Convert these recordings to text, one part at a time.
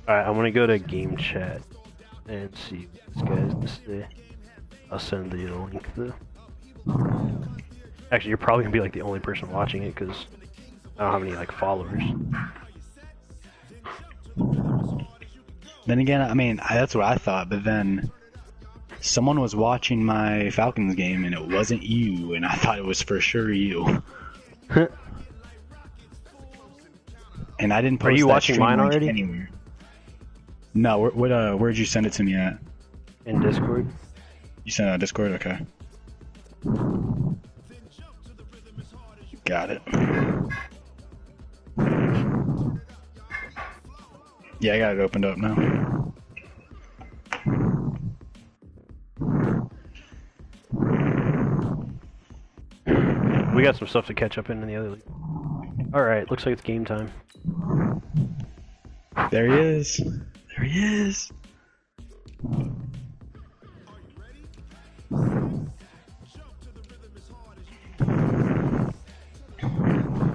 Alright, I'm gonna go to game chat and see what this guy has to say. I'll send the link though. Actually, you're probably gonna be like the only person watching it because I don't have any like followers. Then again, I mean, that's what I thought, but then someone was watching my Falcons game and it wasn't you, and I thought it was for sure you. And I didn't post Are you that watching stream mine link already? anywhere. No, where'd you send it to me at? In Discord? You sent it on Discord? Okay. Got it. Yeah, I got it opened up now. We got some stuff to catch up in the other league. Alright, looks like it's game time. There he is. There he is.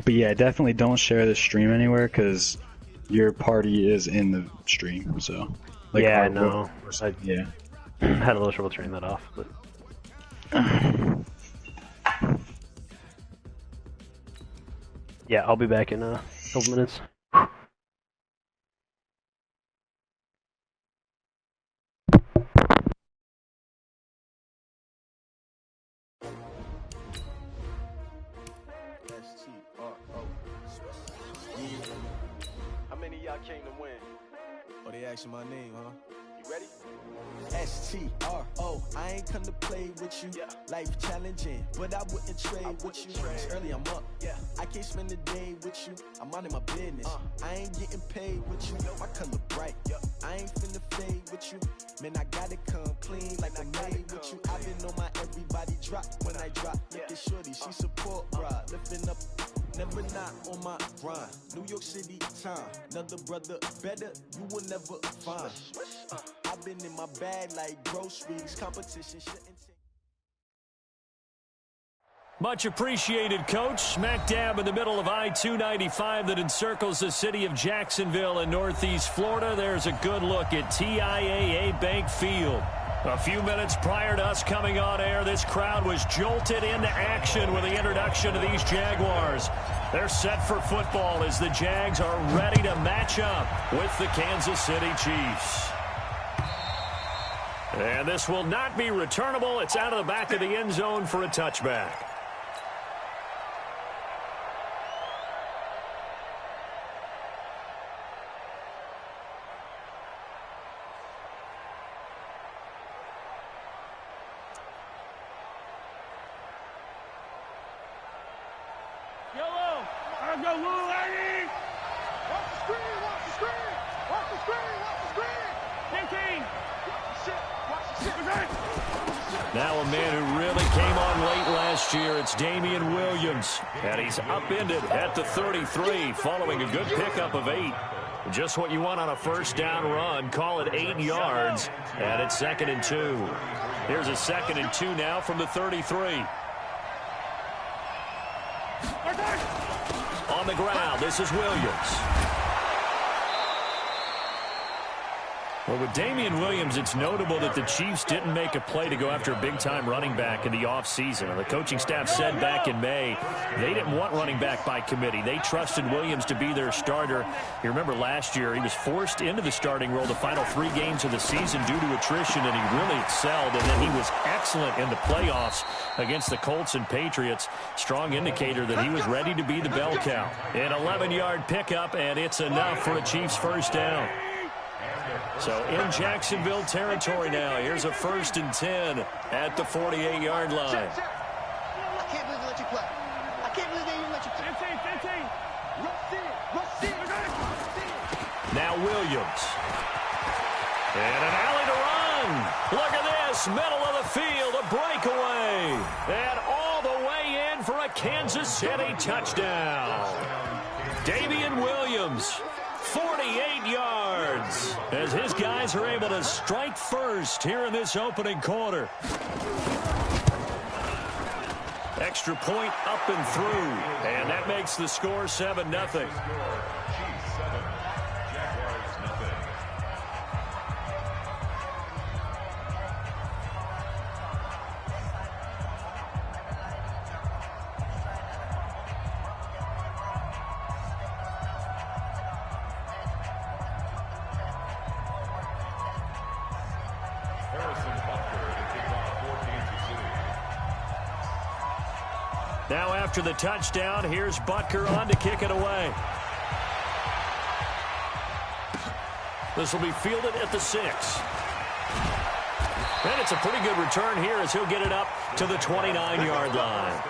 But yeah, definitely don't share the stream anywhere because your party is in the stream. So, like, yeah, I know. Yeah. Had a little trouble turning that off, but. Yeah, I'll be back in a couple minutes. How many of y'all came to win? Oh, they asking my name, huh? You ready? S-T-R-O, I ain't come to play with you. Yeah. Life challenging, but I wouldn't trade with you. It's early, I'm up. Yeah. I can't spend the day with you. I'm minding my business. I ain't getting paid with you. My color bright. Yeah. I ain't finna fade with you. Man, I gotta come clean like I made with you. I've been on my everybody drop when I drop. Look at shorty, she support, bruh. Lifting up. Never not on my grind. New York City time. Another brother better, you will never find. I've been in my bag like groceries. Competition shouldn't take. Much appreciated, Coach. Smack dab in the middle of I-295 that encircles the city of Jacksonville in Northeast Florida. There's a good look at TIAA Bank Field. A few minutes prior to us coming on air, this crowd was jolted into action with the introduction of these Jaguars. They're set for football as the Jags are ready to match up with the Kansas City Chiefs. And this will not be returnable. It's out of the back of the end zone for a touchback. Now a man who really came on late last year, it's Damian Williams. And he's upended at the 33 following a good pickup of 8. Just what you want on a first down run. Call it 8 yards. And it's 2nd and 2. Here's a 2nd and 2 now from the 33. On the ground, this is Williams. Well, with Damian Williams, it's notable that the Chiefs didn't make a play to go after a big-time running back in the offseason. And the coaching staff said back in May they didn't want running back by committee. They trusted Williams to be their starter. You remember last year he was forced into the starting role the final 3 games of the season due to attrition, and he really excelled. And then he was excellent in the playoffs against the Colts and Patriots. Strong indicator that he was ready to be the bell cow. An 11-yard pickup, and it's enough for a Chiefs first down. So in Jacksonville territory now. Here's a 1st and 10 at the 48-yard line. I can't believe they let you play. I can't believe they even let you play. 15. Now Williams. And an alley to run. Look at this. Middle of the field. A breakaway. And all the way in for a Kansas City touchdown. Damian Williams. 48 yards as his guys are able to strike first here in this opening quarter. Extra point up and through, and that makes the score 7-0. Now after the touchdown, here's Butker on to kick it away. This will be fielded at the 6. And it's a pretty good return here as he'll get it up to the 29-yard line.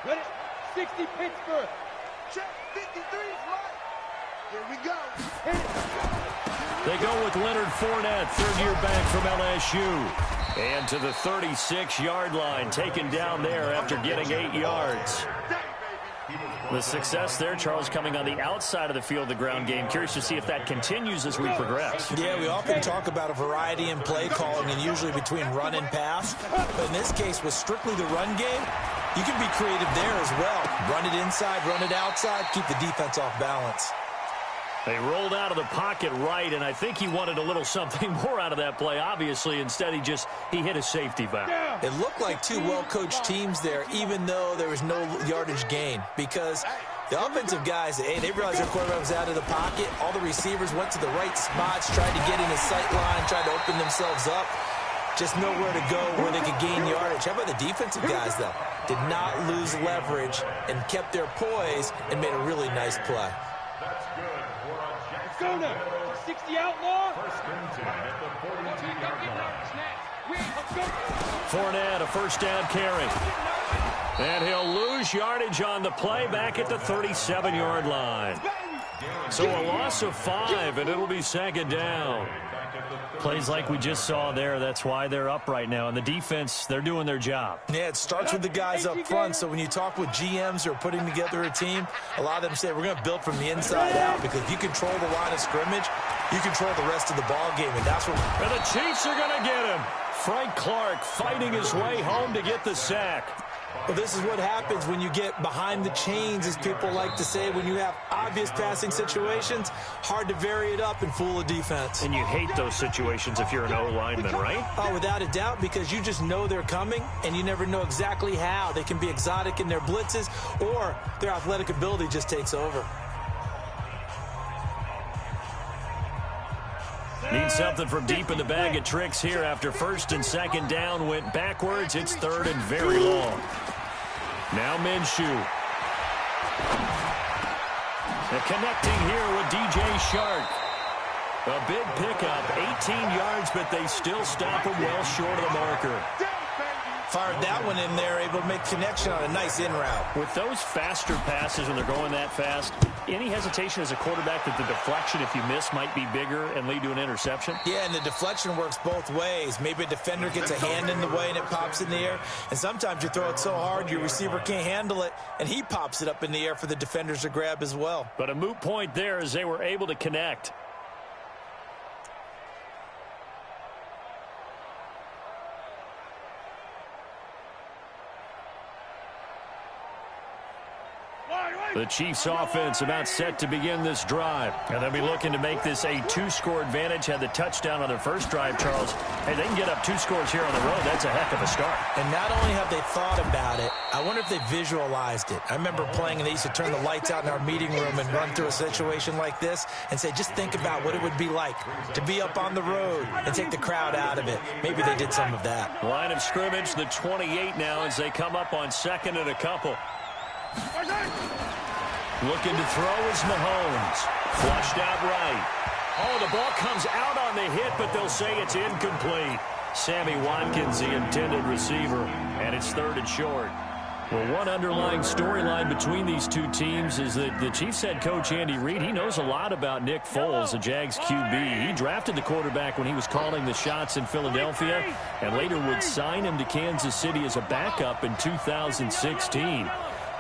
Ready? 60 Pittsburgh. Check 53 is right. Here we go. They go with Leonard Fournette, third-year back from LSU. And to the 36-yard line, taken down there after getting 8 yards. The success there, Charles, coming on the outside of the field, the ground game. Curious to see if that continues as we progress. Yeah, we often talk about a variety in play calling and usually between run and pass. But in this case, with strictly the run game, you can be creative there as well. Run it inside, run it outside, keep the defense off balance. They rolled out of the pocket right, and I think he wanted a little something more out of that play, obviously. Instead, he hit a safety valve. It looked like two well-coached teams there, even though there was no yardage gain, because the offensive guys, hey, they realized their quarterback was out of the pocket. All the receivers went to the right spots, tried to get in his sight line, tried to open themselves up. Just nowhere to go where they could gain yardage. How about the defensive guys, though? Did not lose leverage and kept their poise and made a really nice play. Go now. 60 outlaw. Fournette, a first down carry. And he'll lose yardage on the play back at the 37-yard line. So a loss of 5, and it'll be second down. Plays like we just saw there, that's why they're up right now. And the defense, they're doing their job. Yeah, it starts with the guys up front. So when you talk with GMs who are putting together a team, a lot of them say we're going to build from the inside out, because if you control the line of scrimmage, you control the rest of the ball game, and that's what. And the Chiefs are going to get him. Frank Clark fighting his way home to get the sack. Well, this is what happens when you get behind the chains, as people like to say. When you have obvious passing situations, hard to vary it up and fool a defense. And you hate those situations if you're an O-lineman, right? Oh, without a doubt, because you just know they're coming, and you never know exactly how. They can be exotic in their blitzes, or their athletic ability just takes over. Need something from deep in the bag of tricks here after first and second down went backwards. It's third and very long. Now Minshew. And connecting here with DJ Shark. A big pickup, 18 yards, but they still stop him well short of the marker. Fired that one in there, able to make connection on a nice in route. With those faster passes when they're going that fast, any hesitation as a quarterback that the deflection, if you miss, might be bigger and lead to an interception? Yeah, and the deflection works both ways. Maybe a defender gets a hand in the way and it pops in the air. And sometimes you throw it so hard your receiver can't handle it, and he pops it up in the air for the defenders to grab as well. But a moot point there as they were able to connect. The Chiefs offense about set to begin this drive. And they'll be looking to make this a 2-score advantage. Had the touchdown on their first drive, Charles. Hey, they can get up 2 scores here on the road. That's a heck of a start. And not only have they thought about it, I wonder if they visualized it. I remember playing and they used to turn the lights out in our meeting room and run through a situation like this and say, just think about what it would be like to be up on the road and take the crowd out of it. Maybe they did some of that. Line of scrimmage, the 28 now as they come up on second and a couple. Looking to throw is Mahomes. Flushed out right. Oh, the ball comes out on the hit, but they'll say it's incomplete. Sammy Watkins, the intended receiver, and it's third and short. Well, one underlying storyline between these two teams is that the Chiefs head coach Andy Reid, he knows a lot about Nick Foles, the Jags QB. He drafted the quarterback when he was calling the shots in Philadelphia and later would sign him to Kansas City as a backup in 2016.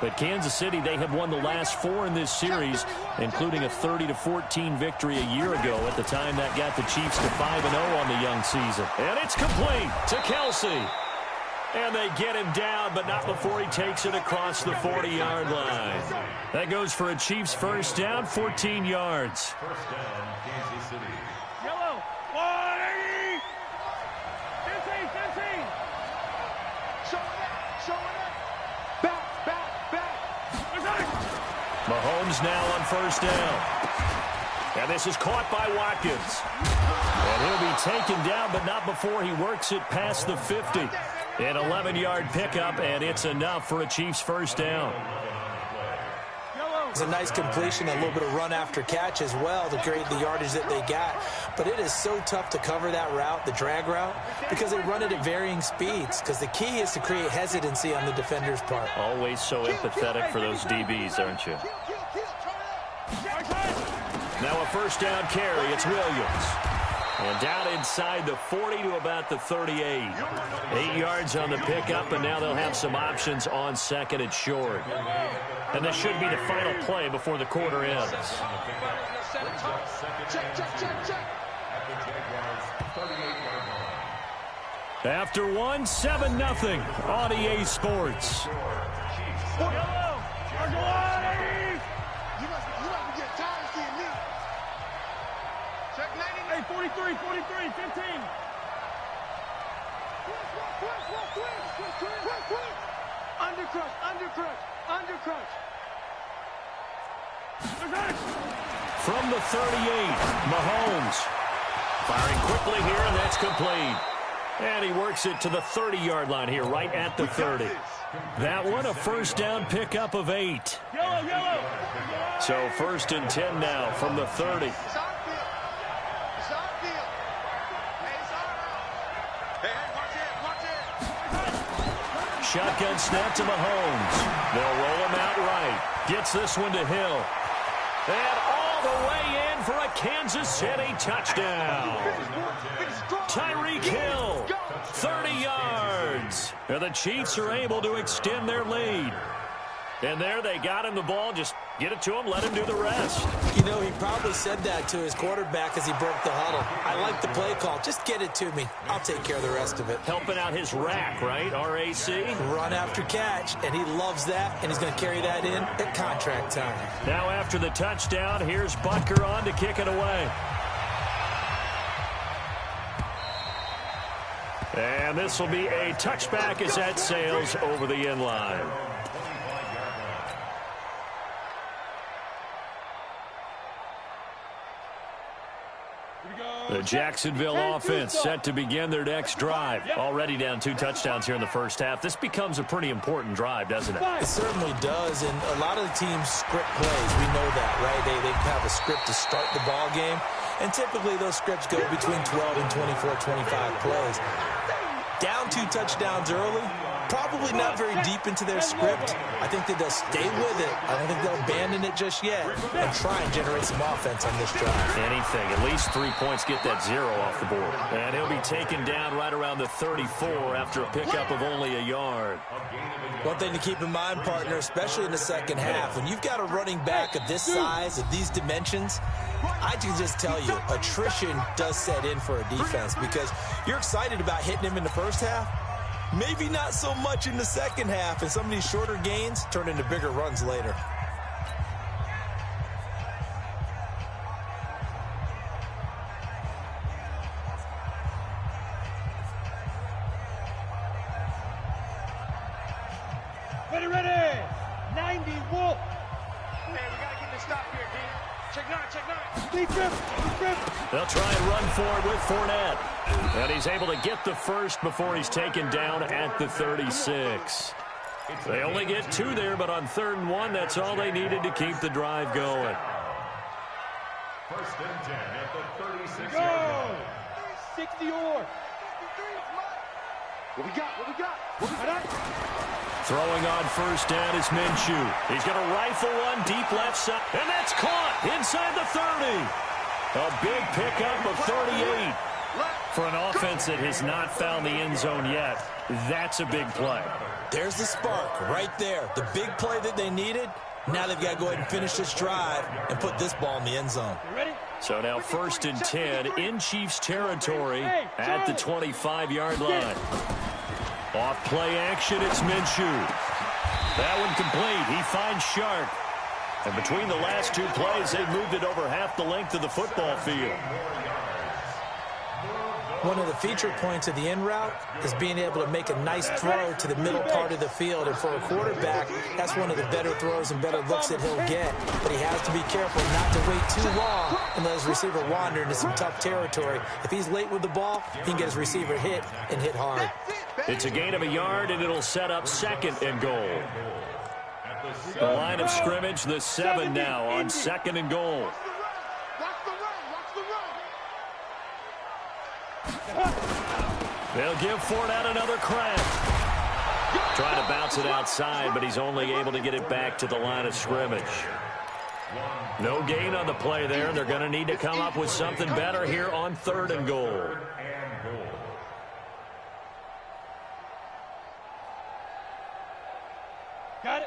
But Kansas City, they have won the last 4 in this series, including a 30-14 victory a year ago at the time that got the Chiefs to 5-0 on the young season. And it's complete to Kelsey. And they get him down, but not before he takes it across the 40-yard line. That goes for a Chiefs first down, 14 yards. First down, Kansas City. Yellow. 180. 15. Show it up. Back. Mahomes now on first down. And this is caught by Watkins. And he'll be taken down, but not before he works it past the 50. An 11-yard pickup, and it's enough for a Chiefs first down. It's a nice completion, a little bit of run after catch as well to create the yardage that they got. But it is so tough to cover that route, the drag route, because they run it at varying speeds. Because the key is to create hesitancy on the defender's part. Always so empathetic for those DBs, aren't you? Now a first down carry. It's Williams. And down inside the 40 to about the 38. 8 yards on the pickup, and now they'll have some options on second and short. And this should be the final play before the quarter ends. After one, 7-0 on EA Sports. Hey, 43, 15. Undercrush. From the 38, Mahomes. Firing quickly here, and that's complete. And he works it to the 30-yard line here, right at the 30. That one, a first down pickup of 8. So first and 10 now from the 30. Shotgun snap to Mahomes. They'll roll him out right. Gets this one to Hill. And all the way in for a Kansas City touchdown. Tyreek Hill, 30 yards. And the Chiefs are able to extend their lead. And there they got him the ball. Just get it to him, let him do the rest. You know, he probably said that to his quarterback as he broke the huddle. I like the play call. Just get it to me. I'll take care of the rest of it. Helping out his rack, right? R-A-C? Run after catch, and he loves that, and he's going to carry that in at contract time. Now after the touchdown, here's Butker on to kick it away. And this will be a touchback as that sails over the end line. The Jacksonville offense set to begin their next drive. Already down 2 touchdowns here in the first half. This becomes a pretty important drive, doesn't it? It certainly does, and a lot of the teams script plays. We know that, right? They have a script to start the ball game, and typically those scripts go between 12 and 24, 25 plays. Down 2 touchdowns early, probably not very deep into their script. I think that they'll stay with it. I don't think they'll abandon it just yet and try and generate some offense on this drive. Anything. At least 3 points, get that 0 off the board. And he'll be taken down right around the 34 after a pickup of only a yard. One thing to keep in mind, partner, especially in the second half, when you've got a running back of this size, of these dimensions, I can just tell you, attrition does set in for a defense because you're excited about hitting him in the first half. Maybe not so much in the second half, and some of these shorter gains turn into bigger runs later. Ready. 90 Wolf. Man, we got to get this stop here, D. Check 9. Deep grip. They'll try and run for it with Fournette. And he's able to get the first before he's taken down at the 36. They only get 2 there, but on 3rd and 1, that's all they needed to keep the drive going. First and 10 at the 36. Go! 60 or. What we got? Throwing on first down is Minshew. He's going to rifle one deep left side. And that's caught inside the 30. A big pickup of 38. For an offense that has not found the end zone yet, that's a big play. There's the spark right there. The big play that they needed. Now they've got to go ahead and finish this drive and put this ball in the end zone. So now 1st and 10 in Chiefs territory at the 25-yard line. Off play action, it's Minshew. That one complete. He finds Sharp. And between the last 2 plays, they've moved it over half the length of the football field. one of the feature points of the in route is being able to make a nice throw to the middle part of the field. And for a quarterback, that's one of the better throws and better looks that he'll get. But he has to be careful not to wait too long and let his receiver wander into some tough territory. If he's late with the ball, he can get his receiver hit and hit hard. It's a gain of a yard, and it'll set up 2nd and goal. The line of scrimmage, the 7 now on 2nd and goal. They'll give Fournette another crack. Trying to bounce it outside, but he's only able to get it back to the line of scrimmage. No gain on the play there. They're going to need to come up with something better here on 3rd and goal.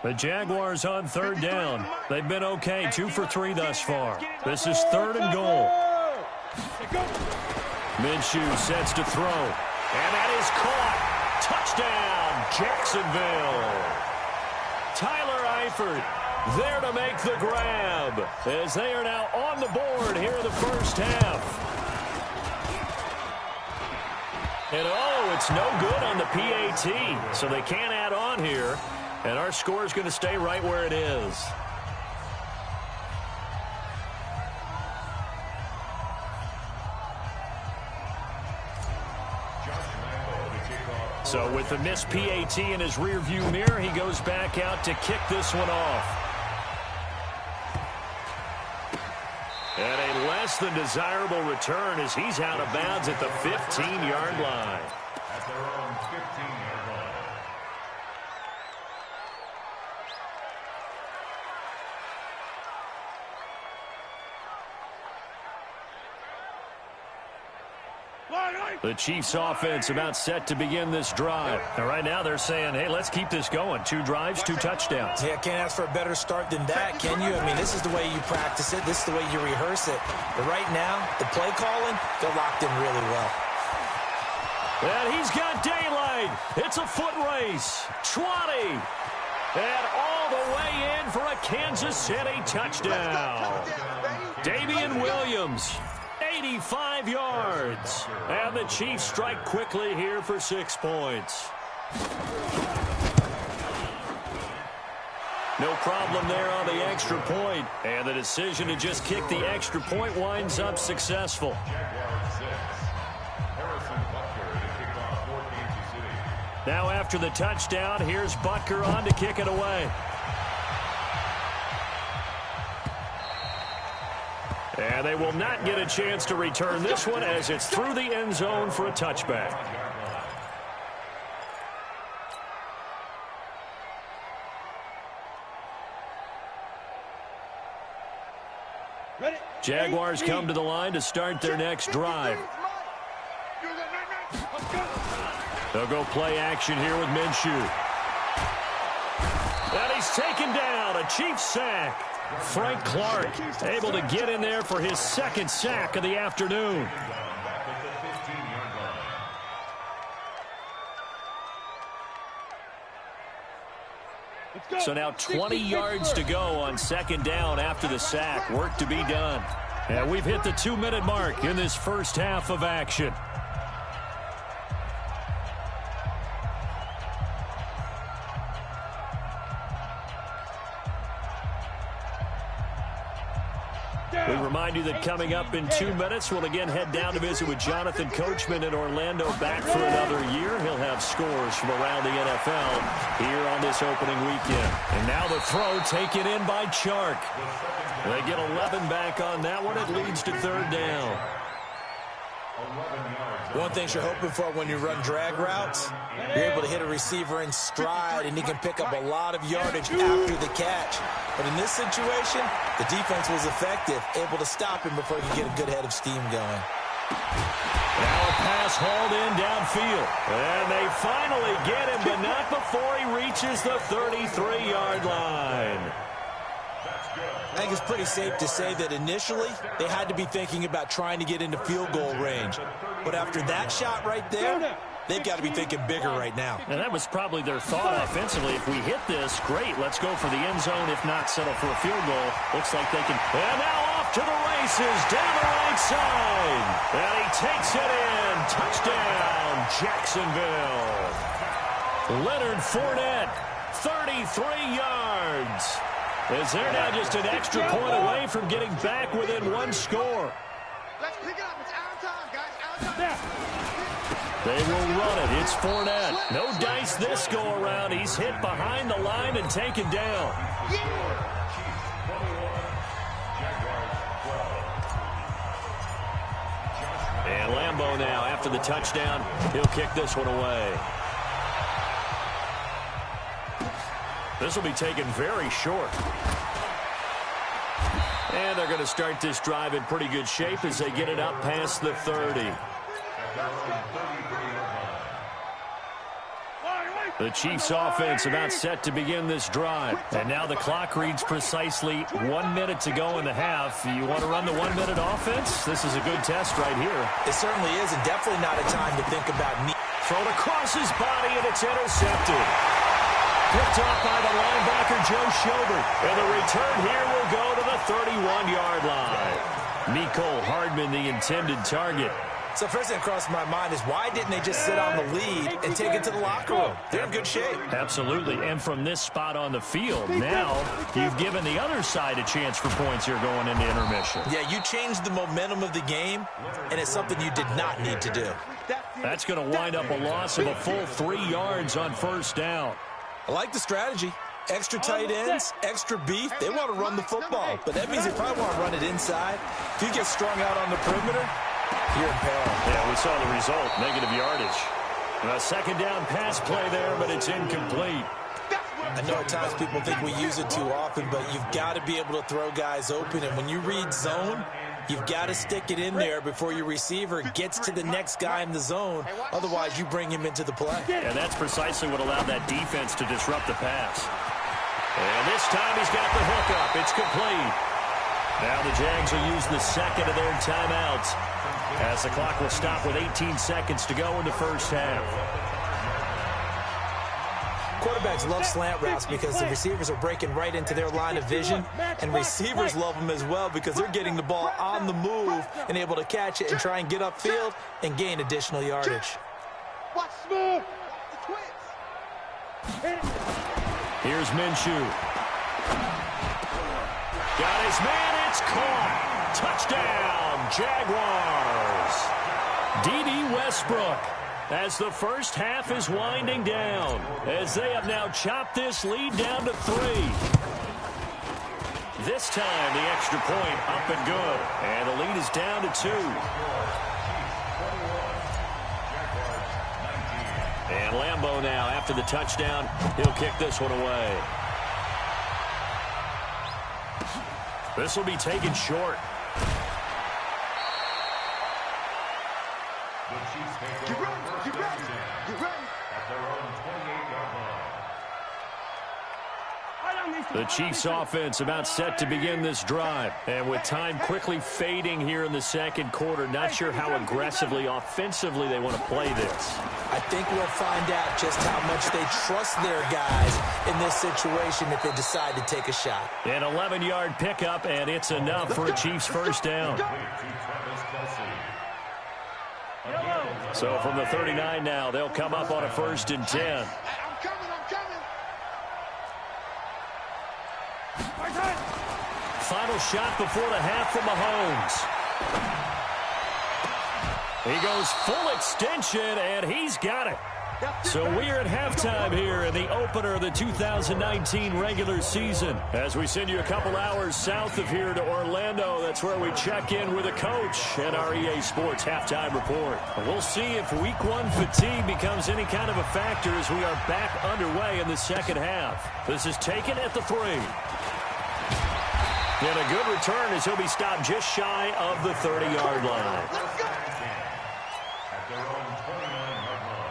The Jaguars on 3rd down. They've been okay, 2 for 3 thus far. This is 3rd and goal. Minshew sets to throw. And that is caught. Touchdown, Jacksonville. Tyler Eifert there to make the grab as they are now on the board here in the first half. And oh, it's no good on the PAT, so they can't add on here. And our score is going to stay right where it is. So with the missed PAT in his rearview mirror, he goes back out to kick this one off. And a less than desirable return as he's out of bounds at the 15-yard line. At their own 15-yard line. The Chiefs offense about set to begin this drive. And right now they're saying, hey, let's keep this going. 2 drives, 2 touchdowns. Yeah, can't ask for a better start than that, can you? I mean, this is the way you practice it. This is the way you rehearse it. But right now, the play calling, they're locked in really well. And he's got daylight. It's a foot race. 20. And all the way in for a Kansas City touchdown. Damian Williams. 85 yards. And the Chiefs strike quickly here for 6 points. No problem there on the extra point. And the decision to just kick the extra point winds up successful. Now after the touchdown, here's Butker on to kick it away. And they will not get a chance to return this one as it's through the end zone for a touchback. Jaguars come to the line to start their next drive. They'll go play action here with Minshew. And he's taken down, a Chiefs sack. Frank Clark able to get in there for his 2nd sack of the afternoon. So now 20 yards to go on 2nd down after the sack. Work to be done. And we've hit the 2-minute mark in this first half of action. We remind you that coming up in 2 minutes, we'll again head down to visit with Jonathan Coachman in Orlando, back for another year. He'll have scores from around the NFL here on this opening weekend. And now the throw taken in by Chark. They get 11 back on that one. It leads to 3rd down. One thing you're hoping for when you run drag routes, you're able to hit a receiver in stride, and he can pick up a lot of yardage after the catch. But in this situation, the defense was effective, able to stop him before he could get a good head of steam going. Now a pass hauled in downfield. And they finally get him, but not before he reaches the 33-yard line. I think it's pretty safe to say that initially they had to be thinking about trying to get into field goal range. But after that shot right there, they've got to be thinking bigger right now. And that was probably their thought offensively. If we hit this, great, let's go for the end zone. If not, settle for a field goal. Looks like they can. And now off to the races down the right side. And he takes it in. Touchdown, Jacksonville. Leonard Fournette, 33 yards. As they're now just an extra point away from getting back within one score. Let's pick it up. It's our time, guys. Our time. They will run it. It's Fournette. No dice this go-around. He's hit behind the line and taken down. And Lambeau now, after the touchdown, he'll kick this one away. This will be taken very short. And they're going to start this drive in pretty good shape as they get it up past the 30. The Chiefs offense about set to begin this drive. And now the clock reads precisely 1 minute to go in the half. You want to run the 1 minute offense? This is a good test right here. It certainly is, and definitely not a time to think about thrown across his body, and it's intercepted. Picked off by the linebacker, Joe Schobert. And the return here will go to the 31-yard line. Mecole Hardman, the intended target. So first thing that crossed my mind is why didn't they just sit on the lead and take it to the locker room? They're in good shape. Absolutely. And from this spot on the field, now you've given the other side a chance for points here going into intermission. Yeah, you changed the momentum of the game, and it's something you did not need to do. That's going to wind up a loss of a full 3 yards on first down. I like the strategy. Extra tight ends, extra beef. They want to run the football, but that means they probably want to run it inside. If you get strung out on the perimeter, you're in peril. Yeah, we saw the result, negative yardage. A second down pass play there, but it's incomplete. I know at times people think we use it too often, but you've got to be able to throw guys open, and when you read zone, you've got to stick it in there before your receiver gets to the next guy in the zone. Otherwise, you bring him into the play. And that's precisely what allowed that defense to disrupt the pass. And this time he's got the hook up. It's complete. Now the Jags will use the second of their timeouts as the clock will stop with 18 seconds to go in the first half. Quarterbacks love slant routes because the receivers are breaking right into their line of vision, and receivers love them as well because they're getting the ball on the move and able to catch it and try and get upfield and gain additional yardage. Watch smooth. Here's Minshew. Got his man, it's caught. Touchdown, Jaguars. D.D. Westbrook as the first half is winding down, as they have now chopped this lead down to 3. This time, the extra point up and good, and the lead is down to 2. And Lambeau now, after the touchdown, he'll kick this one away. This will be taken short. Get ready. Get ready. Get ready. At their own 28-yard line. The Chiefs offense about set to begin this drive. And with time quickly fading here in the second quarter, not sure how aggressively, offensively they want to play this. I think we'll find out just how much they trust their guys in this situation if they decide to take a shot. An 11-yard pickup, and it's enough for a Chiefs first down. So from the 39 now, they'll come up on a 1st and 10. I'm coming. Final shot before the half from Mahomes. He goes full extension, and he's got it. So we are at halftime here in the opener of the 2019 regular season. As we send you a couple hours south of here to Orlando, that's where we check in with a coach at our EA Sports Halftime Report. We'll see if Week 1 fatigue becomes any kind of a factor as we are back underway in the second half. This is taken at the 3. And a good return as he'll be stopped just shy of the 30-yard line. At their own 29-yard line.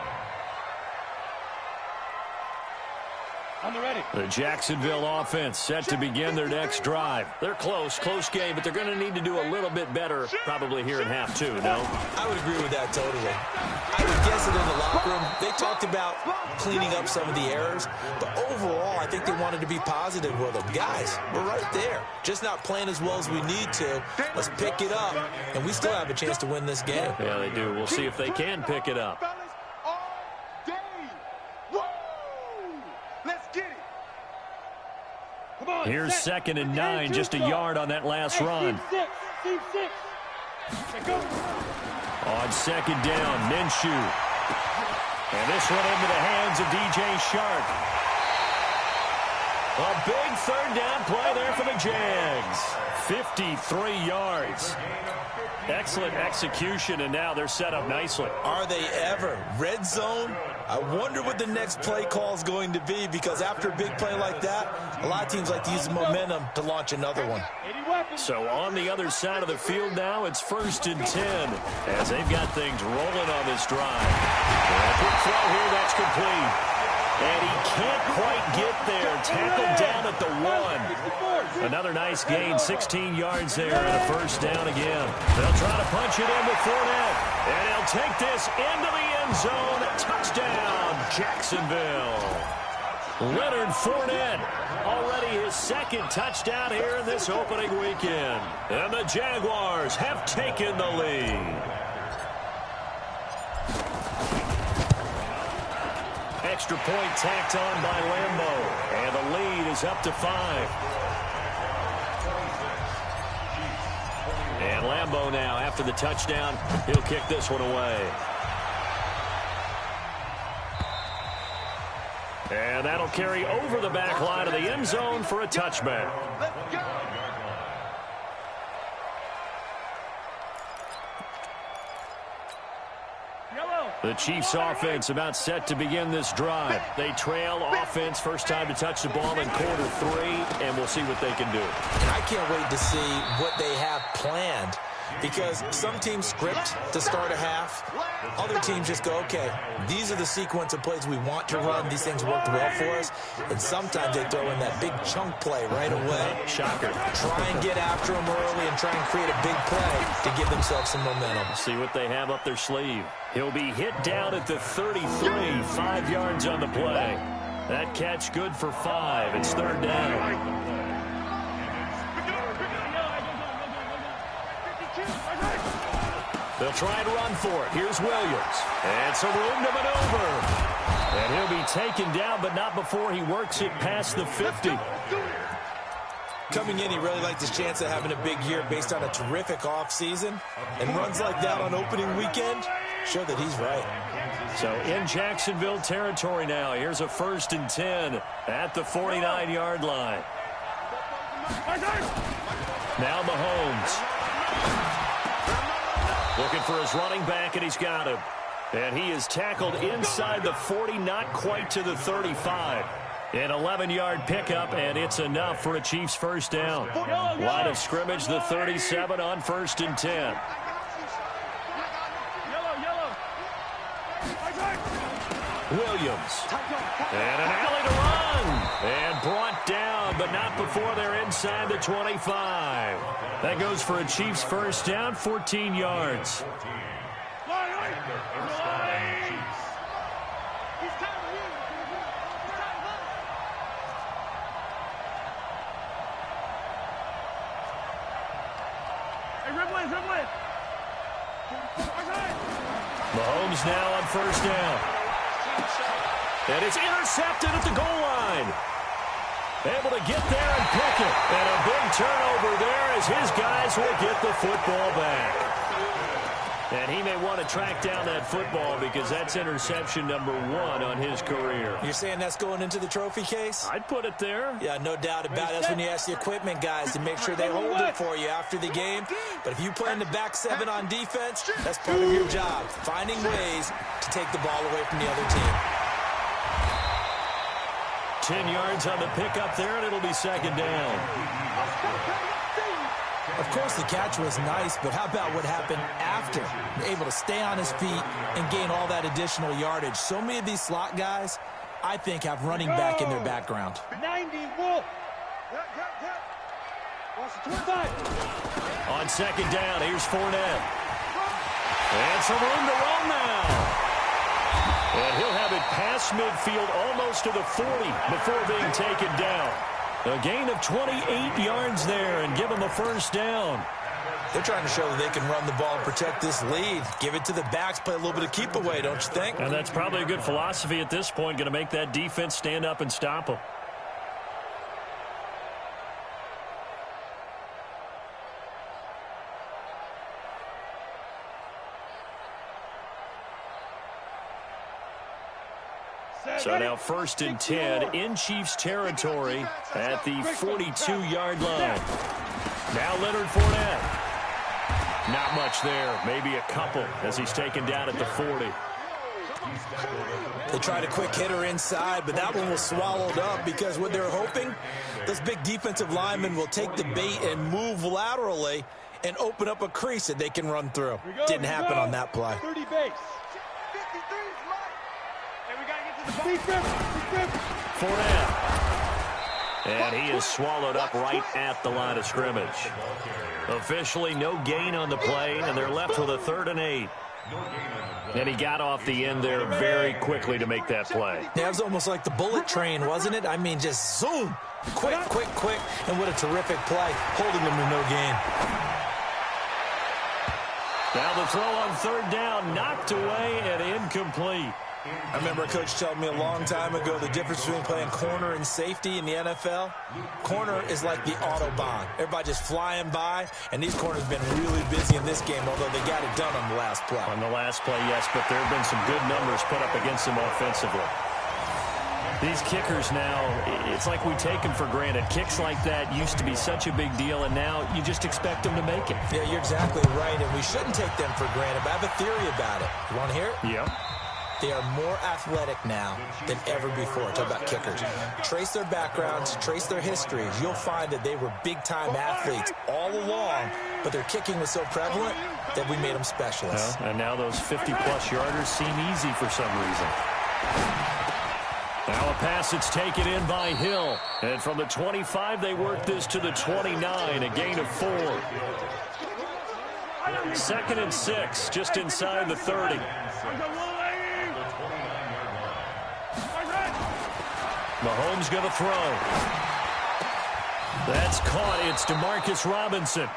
On the ready. The Jacksonville offense set to begin their next drive. They're close game, but they're going to need to do a little bit better probably here in half 2, no? I would agree with that totally. I would guess that in the locker room, they talked about cleaning up some of the errors, but overall, I think they wanted to be positive with them. Guys, we're right there. Just not playing as well as we need to. Let's pick it up, and we still have a chance to win this game. Yeah, they do. We'll see if they can pick it up. Here's 2nd and 9, just a yard on that last run. On 2nd down, Minshew. And this one into the hands of DJ Shark. A big 3rd down play there for the Jags. 53 yards. Excellent execution, and now they're set up nicely. Are they ever? Red zone? I wonder what the next play call is going to be, because after a big play like that, a lot of teams like to use the momentum to launch another one. So on the other side of the field now, it's 1st and 10 as they've got things rolling on this drive. A quick throw here, that's complete. And he can't quite get there. Tackled down at the 1. Another nice gain, 16 yards there, and a 1st down again. They'll try to punch it in with Fournette. And he'll take this into the end zone. Touchdown, Jacksonville. Leonard Fournette, already his 2nd touchdown here in this opening weekend. And the Jaguars have taken the lead. Extra point tacked on by Lambo. And the lead is up to 5. And Lambo now, after the touchdown, he'll kick this one away. And that'll carry over the back line of the end zone for a touchback. The Chiefs offense about set to begin this drive. They trail offense, first time to touch the ball in quarter 3, and we'll see what they can do. And I can't wait to see what they have planned, because some teams script to start a half. Other teams just go, okay, these are the sequence of plays we want to run. These things worked well for us. And sometimes they throw in that big chunk play right away. Shocker. Try and get after them early and try and create a big play to give themselves some momentum. See what they have up their sleeve. He'll be hit down at the 33, 5 yards on the play. That catch good for 5. It's 3rd down. They'll try and run for it. Here's Williams. And some room to maneuver. And he'll be taken down, but not before he works it past the 50. Coming in, he really liked his chance of having a big year based on a terrific offseason. And runs like that on opening weekend show that he's right. So in Jacksonville territory now. Here's a 1st and 10 at the 49-yard line. Now Mahomes. Looking for his running back, and he's got him. And he is tackled inside the 40, not quite to the 35. An 11-yard pickup, and it's enough for a Chiefs 1st down. Line of scrimmage, the 37 on 1st and 10. Williams. And an alley to run. And brought down, but not before they're inside the 25. That goes for a Chiefs 1st down, 14 yards. Mahomes now on 1st down. And it's intercepted at the goal line. Able to get there and pick it. And a big turnover there as his guys will get the football back. And he may want to track down that football because that's interception number 1 on his career. You're saying that's going into the trophy case? I'd put it there. Yeah, no doubt about it. That's when you ask the equipment guys to make sure they hold it for you after the game. But if you play in the back 7 on defense, that's part of your job, finding ways to take the ball away from the other team. 10 yards on the pickup there, and it'll be 2nd down. Of course, the catch was nice, but how about what happened after? Able to stay on his feet and gain all that additional yardage. So many of these slot guys, I think, have running back in their background. 90, Wolf. On 2nd down, here's Fournette. And some room to run now. And he'll have it past midfield almost to the 40 before being taken down. A gain of 28 yards there and give them a first down. They're trying to show that they can run the ball and protect this lead. Give it to the backs, play a little bit of keep away, don't you think? And that's probably a good philosophy at this point, going to make that defense stand up and stop them. So now 1st and 10 in Chiefs territory at the 42-yard line. Now Leonard Fournette. Not much there. Maybe a couple as he's taken down at the 40. They tried a quick hitter inside, but that one was swallowed up because what they're hoping, those big defensive linemen will take the bait and move laterally and open up a crease that they can run through. Didn't happen on that play. 30 base. Fournette. And he is swallowed up right at the line of scrimmage. Officially no gain on the play, and they're left with a 3rd and 8. And he got off the end there very quickly to make that play. Yeah, it was almost like the bullet train, wasn't it? I mean, just zoom. Quick, quick, quick. And what a terrific play, holding them to no gain. Now the throw on 3rd down, knocked away and incomplete. I remember a coach telling me a long time ago the difference between playing corner and safety in the NFL. Corner is like the Autobahn. Everybody just flying by, and these corners have been really busy in this game, although they got it done on the last play. On the last play, yes, but there have been some good numbers put up against them offensively. These kickers now, it's like we take them for granted. Kicks like that used to be such a big deal, and now you just expect them to make it. Yeah, you're exactly right, and we shouldn't take them for granted, but I have a theory about it. You want to hear it? Yep. They are more athletic now than ever before. Talk about kickers. Trace their backgrounds, trace their histories. You'll find that they were big-time athletes all along, but their kicking was so prevalent that we made them specialists. Well, and now those 50-plus yarders seem easy for some reason. Now a pass that's taken in by Hill. And from the 25, they work this to the 29, a gain of 4. 2nd and 6, just inside the 30. Mahomes going to throw. That's caught. It's Demarcus Robinson.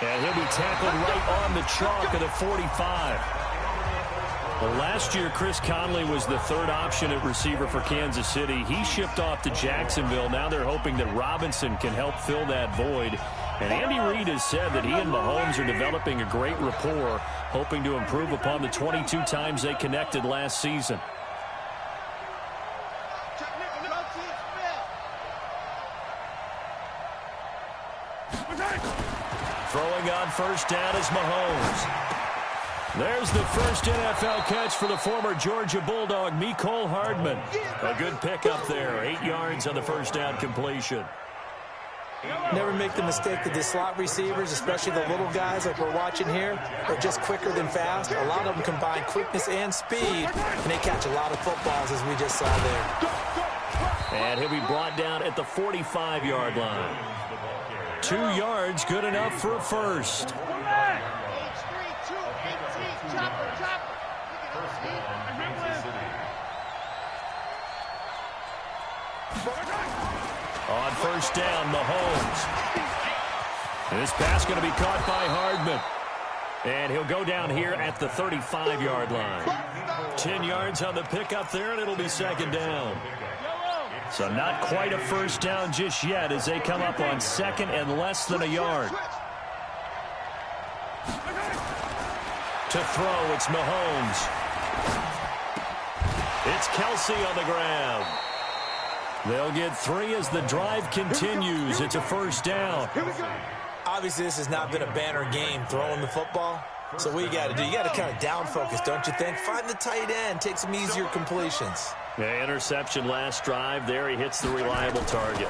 And he'll be tackled right on the chalk of the 45. Well, last year, Chris Conley was the 3rd option at receiver for Kansas City. He shipped off to Jacksonville. Now they're hoping that Robinson can help fill that void. And Andy Reid has said that he and Mahomes are developing a great rapport, hoping to improve upon the 22 times they connected last season. Throwing on 1st down is Mahomes. There's the first NFL catch for the former Georgia Bulldog, Mecole Hardman. A good pickup there, 8 yards on the 1st down completion. Never make the mistake that the slot receivers, especially the little guys like we're watching here, are just quicker than fast. A lot of them combine quickness and speed, and they catch a lot of footballs, as we just saw there. And he'll be brought down at the 45-yard line. 2 yards, good enough for a first. On 1st down, Mahomes. This pass going to be caught by Hardman. And he'll go down here at the 35-yard line. 10 yards on the pickup there, and it'll be 2nd down. So not quite a first down just yet as they come up on 2nd and less than a yard. To throw, it's Mahomes. It's Kelsey on the ground. They'll get 3 as the drive continues. It's a 1st down. Obviously, this has not been a banner game throwing the football. So what you got to do, you got to kind of down focus, don't you think? Find the tight end, take some easier completions. Yeah, interception last drive. There he hits the reliable target.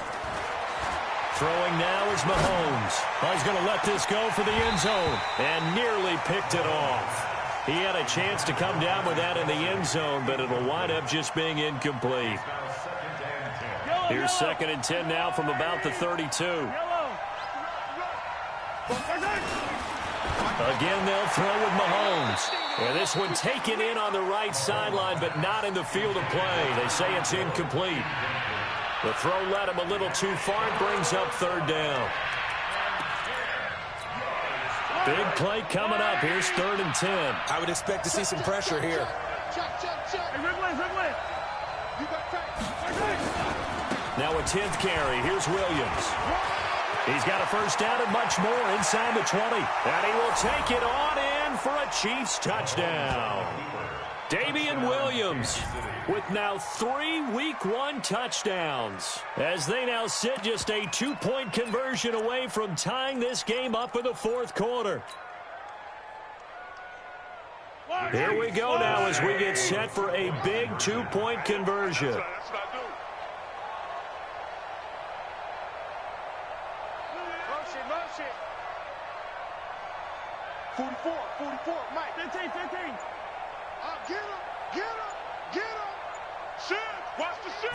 Throwing now is Mahomes. He's going to let this go for the end zone and nearly picked it off. He had a chance to come down with that in the end zone, but it'll wind up just being incomplete. Here's 2nd and 10 now from about the 32. Again, they'll throw with Mahomes. And this one taken in on the right sideline, but not in the field of play. They say it's incomplete. The throw led him a little too far and brings up third down. Big play coming up. Here's 3rd and 10. I would expect to see some pressure here. Now a 10th carry. Here's Williams. He's got a first down and much more inside the 20. And he will take it on in for a Chiefs touchdown. Damian Williams with now 3 Week 1 touchdowns, as they now sit just a 2-point conversion away from tying this game up in the 4th quarter. Here we go now as we get set for a big 2-point conversion. Motion. 44, Mike. 15. Get him. Shit, watch the shit.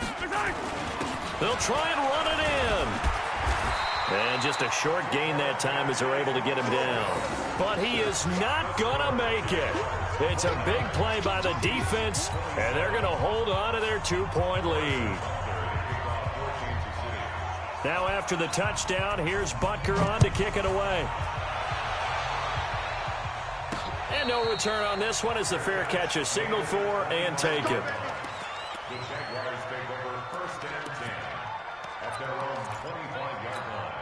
They'll try and run it in. And just a short gain that time as they're able to get him down. But he is not going to make it. It's a big play by the defense, and they're going to hold on to their 2-point lead. Now after the touchdown, here's Butker on to kick it away. And no return on this one as the fair catch is signaled for and taken. The Jaguars take over 1st and 10 at their own 25-yard line.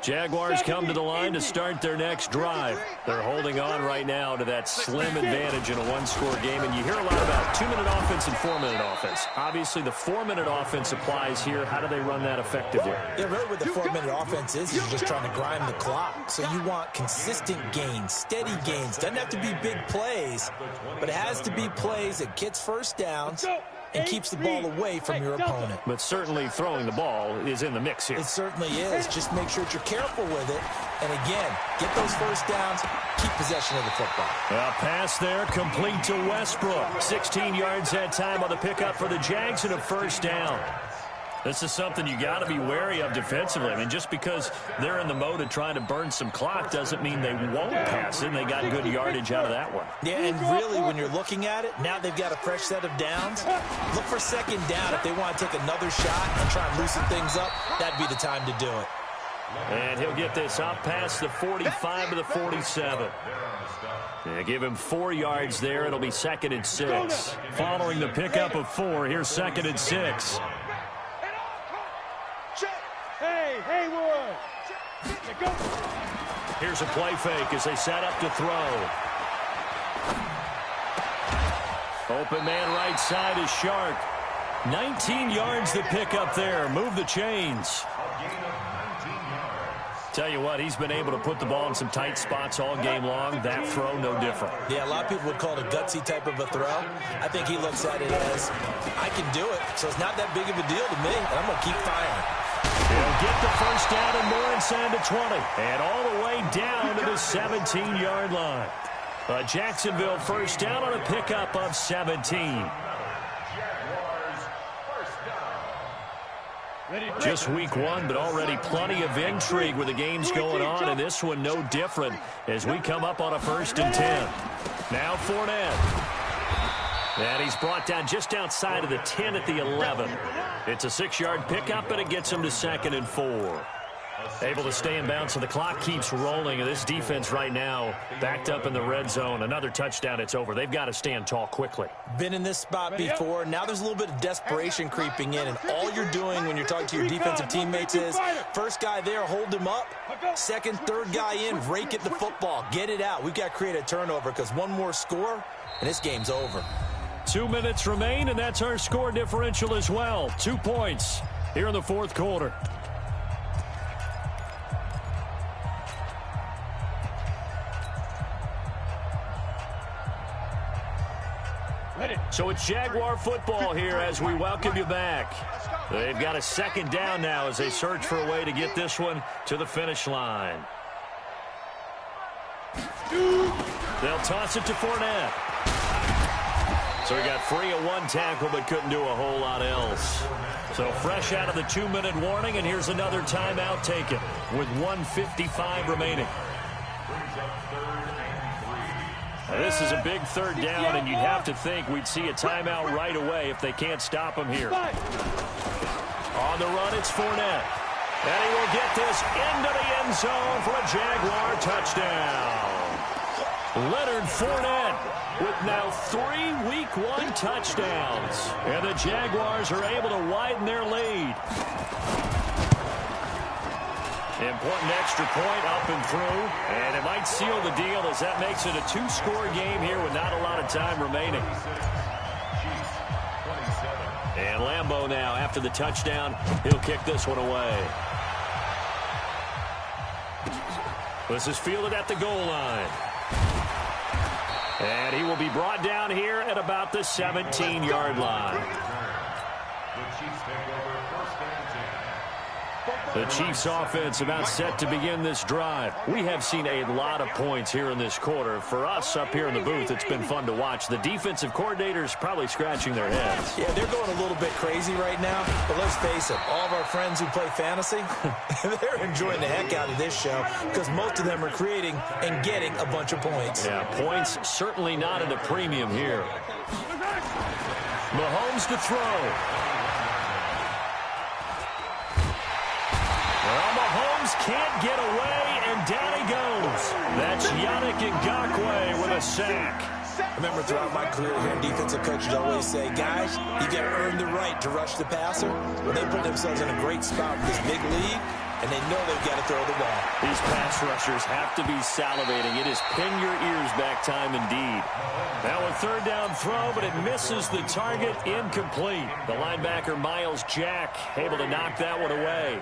Jaguars come to the line to start their next drive. They're holding on right now to that slim advantage in a 1-score game. And you hear a lot about 2-minute offense and 4-minute offense. Obviously, the 4-minute offense applies here. How do they run that effectively? Yeah, really what the 4-minute offense is you're just trying to grind the clock. So you want consistent gains, steady gains. Doesn't have to be big plays, but it has to be plays that gets first downs and keeps the ball away from your opponent. But certainly throwing the ball is in the mix here. It certainly is. Just make sure that you're careful with it. And again, get those first downs, keep possession of the football. A pass there, complete to Westbrook. 16 yards that time on the pickup for the Jags and a first down. This is something you got to be wary of defensively. I mean, just because they're in the mode of trying to burn some clock doesn't mean they won't pass it. And they got good yardage out of that one. Yeah, and really, when you're looking at it, now they've got a fresh set of downs. Look for 2nd down. If they want to take another shot and try and loosen things up, that'd be the time to do it. And he'll get this up past the 45 to the 47. Yeah, give him 4 yards there. It'll be 2nd and 6. Following the pickup of 4, here's 2nd and 6. Hey, Haywood. Here's a play fake as they set up to throw. Open man right side is Shark. 19 yards to pick up there. Move the chains. Tell you what, he's been able to put the ball in some tight spots all game long. That throw, no different. Yeah, a lot of people would call it a gutsy type of a throw. I think he looks at it as, I can do it, so it's not that big of a deal to me, and I'm going to keep firing. He'll get the first down and more inside the 20. And all the way down to the 17-yard line. A Jacksonville first down on a pickup of 17. Just week 1, but already plenty of intrigue with the games going on, and this one no different as we come up on a 1st and 10. Now Fournette. And he's brought down just outside of the 10 at the 11. It's a 6-yard pickup, and it gets him to 2nd and 4. Able to stay in bounds, so the clock keeps rolling. And this defense right now backed up in the red zone. Another touchdown, it's over. They've got to stand tall quickly. Been in this spot before. Now there's a little bit of desperation creeping in. And all you're doing when you're talking to your defensive teammates is, first guy there, hold him up. 2nd, 3rd guy in, rake at the football. Get it out. We've got to create a turnover because one more score, and this game's over. 2 minutes remain, and that's our score differential as well. 2 points here in the 4th quarter. So it's Jaguar football here as we welcome you back. They've got a 2nd down now as they search for a way to get this one to the finish line. They'll toss it to Fournette. So he got free of one tackle but couldn't do a whole lot else. So fresh out of the 2-minute warning, and here's another timeout taken with 1:55 remaining. Now, this is a big third down, and you'd have to think we'd see a timeout right away if they can't stop him here. On the run, it's Fournette. And he will get this into the end zone for a Jaguar touchdown. Leonard Fournette with now 3 Week 1 touchdowns. And the Jaguars are able to widen their lead. Important extra point up and through. And it might seal the deal as that makes it a 2-score game here with not a lot of time remaining. And Lambeau now, after the touchdown, he'll kick this one away. This is fielded at the goal line. And he will be brought down here at about the 17-yard line. The Chiefs offense about set to begin this drive. We have seen a lot of points here in this quarter. For us up here in the booth, it's been fun to watch. The defensive coordinators probably scratching their heads. Yeah, they're going a little bit crazy right now. But let's face it, all of our friends who play fantasy, they're enjoying the heck out of this show because most of them are creating and getting a bunch of points. Yeah, points certainly not at a premium here. Mahomes to throw. Well, Mahomes can't get away, and down he goes. That's Yannick Ngakoue with a sack. Remember, throughout my career here, defensive coaches always say, guys, you got to earn the right to rush the passer. Well, they put themselves in a great spot with this big lead, and they know they've got to throw the ball. These pass rushers have to be salivating. It is pin your ears back time indeed. Now a third down throw, but it misses the target, incomplete. The linebacker, Miles Jack, able to knock that one away.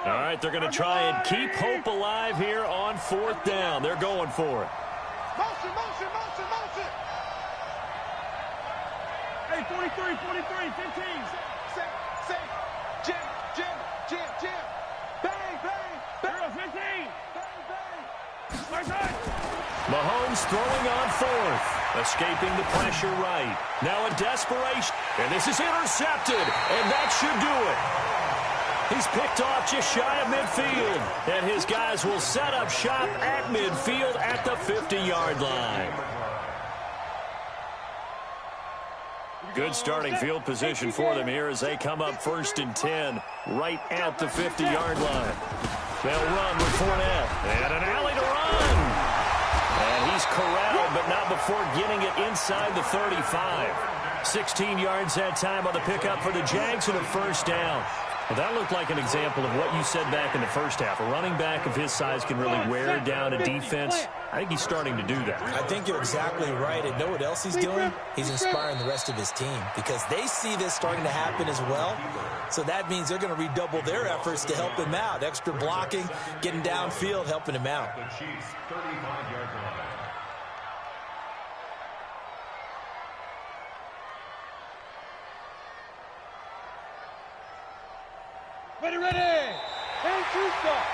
All right, they're going to try and keep hope alive here on 4th down. They're going for it. Motion, motion, motion, motion. Hey, 43, 15. Say, jam. Bang, bang. 15. Bang. Mahomes throwing on 4th. Escaping the pressure right. Now a desperation. And this is intercepted. And that should do it. He's picked off just shy of midfield. And his guys will set up shop at midfield at the 50-yard line. Good starting field position for them here as they come up 1st and 10 right at the 50-yard line. They'll run with Fournette. And an alley to run. And he's corralled, but not before getting it inside the 35. 16 yards that time on the pickup for the Jags and a 1st down. Well, that looked like an example of what you said back in the first half. A running back of his size can really wear down a defense. I think he's starting to do that. I think you're exactly right. And know what else he's doing? He's inspiring the rest of his team because they see this starting to happen as well. So that means they're going to redouble their efforts to help him out. Extra blocking, getting downfield, helping him out. The Chiefs, 35-yard line. Ready. And two-stop.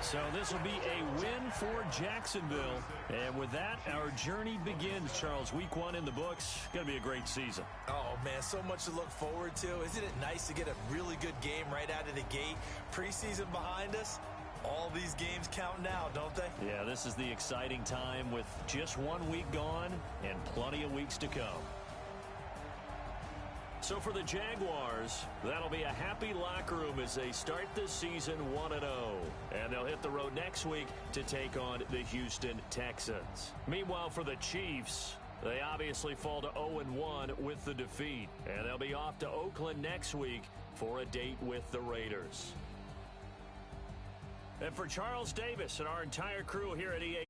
So this will be a win for Jacksonville. And with that, our journey begins, Charles. Week 1 in the books. Going to be a great season. Oh, man, so much to look forward to. Isn't it nice to get a really good game right out of the gate? Preseason behind us. All these games count now, don't they? Yeah, this is the exciting time with just 1 week gone and plenty of weeks to come. So for the Jaguars, that'll be a happy locker room as they start this season 1-0. And they'll hit the road next week to take on the Houston Texans. Meanwhile, for the Chiefs, they obviously fall to 0-1 with the defeat. And they'll be off to Oakland next week for a date with the Raiders. And for Charles Davis and our entire crew here at EA.